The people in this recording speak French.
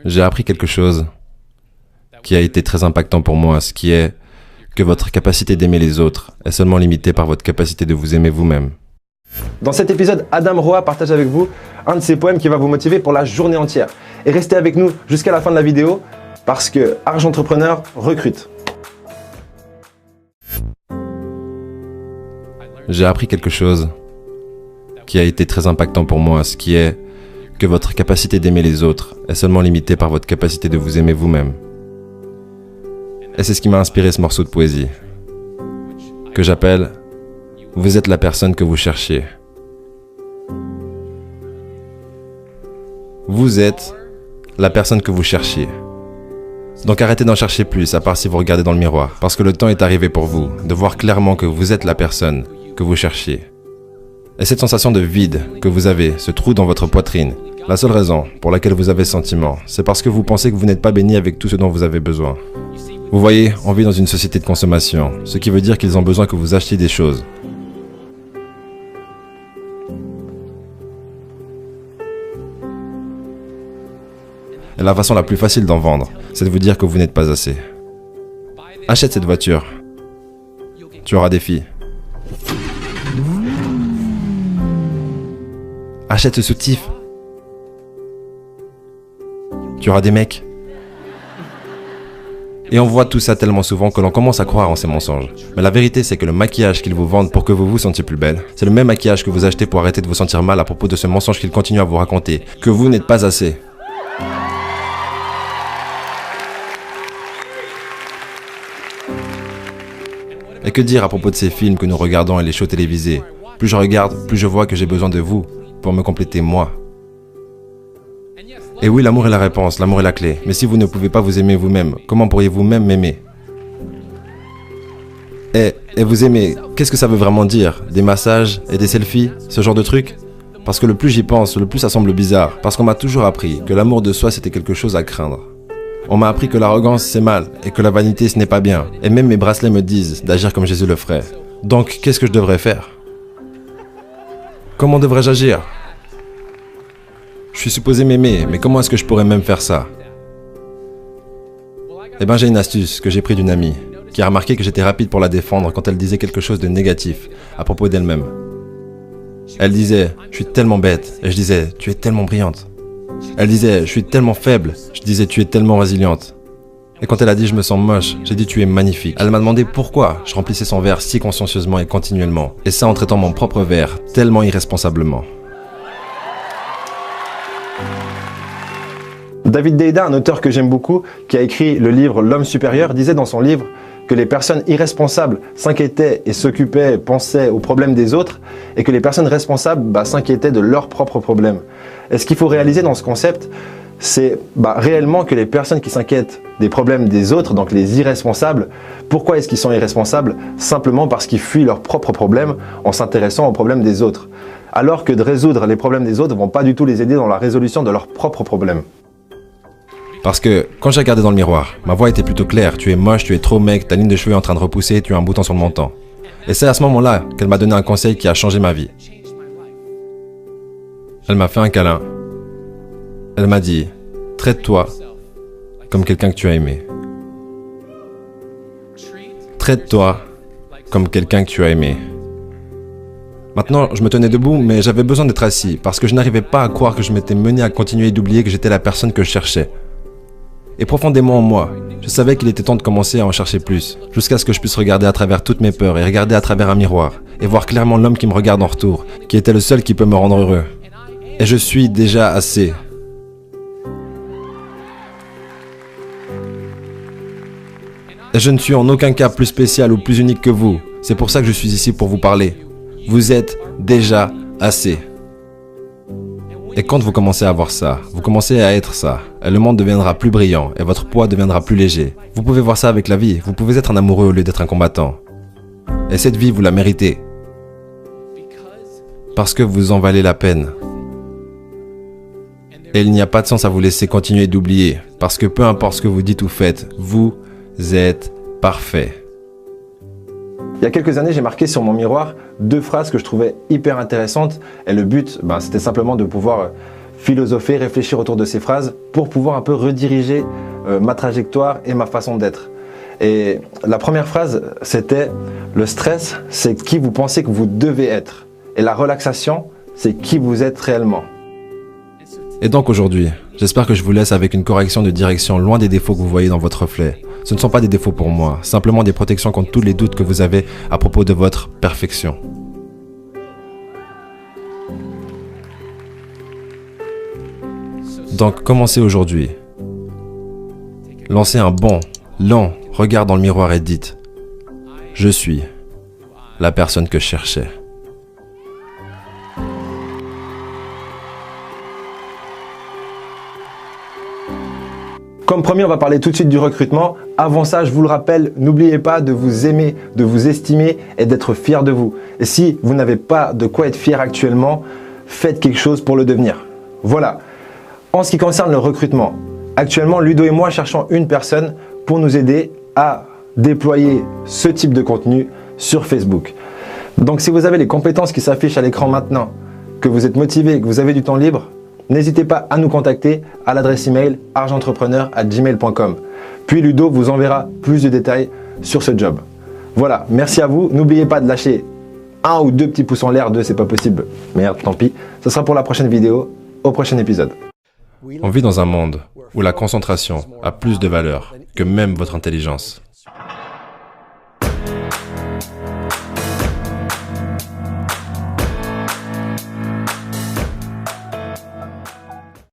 J'ai appris quelque chose qui a été très impactant pour moi, ce qui est que votre capacité d'aimer les autres est seulement limitée par votre capacité de vous aimer vous-même. Dans cet épisode, Adam Roa partage avec vous un de ses poèmes qui va vous motiver pour la journée entière. Et restez avec nous jusqu'à la fin de la vidéo parce que Argent Entrepreneur recrute. J'ai appris quelque chose qui a été très impactant pour moi, ce qui est que votre capacité d'aimer les autres est seulement limitée par votre capacité de vous aimer vous-même. Et c'est ce qui m'a inspiré ce morceau de poésie, que j'appelle « Vous êtes la personne que vous cherchiez ». Vous êtes la personne que vous cherchiez. Donc arrêtez d'en chercher plus, à part si vous regardez dans le miroir, parce que le temps est arrivé pour vous de voir clairement que vous êtes la personne que vous cherchiez. Et cette sensation de vide que vous avez, ce trou dans votre poitrine, la seule raison pour laquelle vous avez ce sentiment, c'est parce que vous pensez que vous n'êtes pas béni avec tout ce dont vous avez besoin. Vous voyez, on vit dans une société de consommation, ce qui veut dire qu'ils ont besoin que vous achetiez des choses. Et la façon la plus facile d'en vendre, c'est de vous dire que vous n'êtes pas assez. Achète cette voiture. Tu auras des filles. Achète ce soutif. Tu auras des mecs. Et on voit tout ça tellement souvent que l'on commence à croire en ces mensonges. Mais la vérité, c'est que le maquillage qu'ils vous vendent pour que vous vous sentiez plus belle, c'est le même maquillage que vous achetez pour arrêter de vous sentir mal à propos de ce mensonge qu'ils continuent à vous raconter, que vous n'êtes pas assez. Et que dire à propos de ces films que nous regardons et les shows télévisés? Plus je regarde, plus je vois que j'ai besoin de vous pour me compléter moi. Et oui, l'amour est la réponse, l'amour est la clé. Mais si vous ne pouvez pas vous aimer vous-même, comment pourriez-vous même m'aimer? Et vous aimer, qu'est-ce que ça veut vraiment dire? Des massages et des selfies, ce genre de trucs? Parce que le plus j'y pense, le plus ça semble bizarre. Parce qu'on m'a toujours appris que l'amour de soi c'était quelque chose à craindre. On m'a appris que l'arrogance c'est mal et que la vanité ce n'est pas bien. Et même mes bracelets me disent d'agir comme Jésus le ferait. Donc qu'est-ce que je devrais faire? Comment devrais-je agir? Je suis supposé m'aimer, mais comment est-ce que je pourrais même faire ça? Eh ben j'ai une astuce que j'ai pris d'une amie, qui a remarqué que j'étais rapide pour la défendre quand elle disait quelque chose de négatif à propos d'elle-même. Elle disait « Je suis tellement bête » et je disais « Tu es tellement brillante ». Elle disait « Je suis tellement faible », je disais « Tu es tellement résiliente ». Et quand elle a dit « Je me sens moche », j'ai dit « Tu es magnifique ». Elle m'a demandé pourquoi je remplissais son verre si consciencieusement et continuellement, et ça en traitant mon propre verre tellement irresponsablement. David Deida, un auteur que j'aime beaucoup, qui a écrit le livre L'homme supérieur, disait dans son livre que les personnes irresponsables s'inquiétaient et s'occupaient, pensaient aux problèmes des autres, et que les personnes responsables s'inquiétaient de leurs propres problèmes. Et ce qu'il faut réaliser dans ce concept, c'est réellement que les personnes qui s'inquiètent des problèmes des autres, donc les irresponsables, pourquoi est-ce qu'ils sont irresponsables? Simplement parce qu'ils fuient leurs propres problèmes en s'intéressant aux problèmes des autres. Alors que de résoudre les problèmes des autres ne vont pas du tout les aider dans la résolution de leurs propres problèmes. Parce que quand j'ai regardé dans le miroir, ma voix était plutôt claire. Tu es moche, tu es trop mec, ta ligne de cheveux est en train de repousser, tu as un bouton sur le menton. Et c'est à ce moment-là qu'elle m'a donné un conseil qui a changé ma vie. Elle m'a fait un câlin. Elle m'a dit « Traite-toi comme quelqu'un que tu as aimé. Traite-toi comme quelqu'un que tu as aimé. » Maintenant, je me tenais debout, mais j'avais besoin d'être assis, parce que je n'arrivais pas à croire que je m'étais mené à continuer d'oublier que j'étais la personne que je cherchais. Et profondément en moi, je savais qu'il était temps de commencer à en chercher plus, jusqu'à ce que je puisse regarder à travers toutes mes peurs et regarder à travers un miroir, et voir clairement l'homme qui me regarde en retour, qui était le seul qui peut me rendre heureux. Et je suis déjà assez. Et je ne suis en aucun cas plus spécial ou plus unique que vous. C'est pour ça que je suis ici pour vous parler. Vous êtes déjà assez. Et quand vous commencez à voir ça, vous commencez à être ça, et le monde deviendra plus brillant, et votre poids deviendra plus léger. Vous pouvez voir ça avec la vie, vous pouvez être un amoureux au lieu d'être un combattant. Et cette vie, vous la méritez. Parce que vous en valez la peine. Et il n'y a pas de sens à vous laisser continuer d'oublier, parce que peu importe ce que vous dites ou faites, vous êtes parfait. Il y a quelques années, j'ai marqué sur mon miroir 2 phrases que je trouvais hyper intéressantes. Et le but, c'était simplement de pouvoir philosopher, réfléchir autour de ces phrases pour pouvoir un peu rediriger ma trajectoire et ma façon d'être. Et la première phrase, c'était « Le stress, c'est qui vous pensez que vous devez être. Et la relaxation, c'est qui vous êtes réellement. » Et donc aujourd'hui, j'espère que je vous laisse avec une correction de direction loin des défauts que vous voyez dans votre reflet. Ce ne sont pas des défauts pour moi, simplement des protections contre tous les doutes que vous avez à propos de votre perfection. Donc commencez aujourd'hui. Lancez un bon, lent regard dans le miroir et dites « Je suis la personne que je cherchais ». Comme promis, on va parler tout de suite du recrutement. Avant ça, je vous le rappelle, n'oubliez pas de vous aimer, de vous estimer et d'être fier de vous. Et si vous n'avez pas de quoi être fier actuellement, faites quelque chose pour le devenir. Voilà. En ce qui concerne le recrutement, actuellement, Ludo et moi cherchons une personne pour nous aider à déployer ce type de contenu sur Facebook. Donc, si vous avez les compétences qui s'affichent à l'écran maintenant, que vous êtes motivé, que vous avez du temps libre, n'hésitez pas à nous contacter à l'adresse email argentrepreneur@gmail.com. Puis Ludo vous enverra plus de détails sur ce job. Voilà, merci à vous. N'oubliez pas de lâcher 1 ou 2 petits pouces en l'air, 2 c'est pas possible. Merde, tant pis. Ce sera pour la prochaine vidéo, au prochain épisode. On vit dans un monde où la concentration a plus de valeur que même votre intelligence.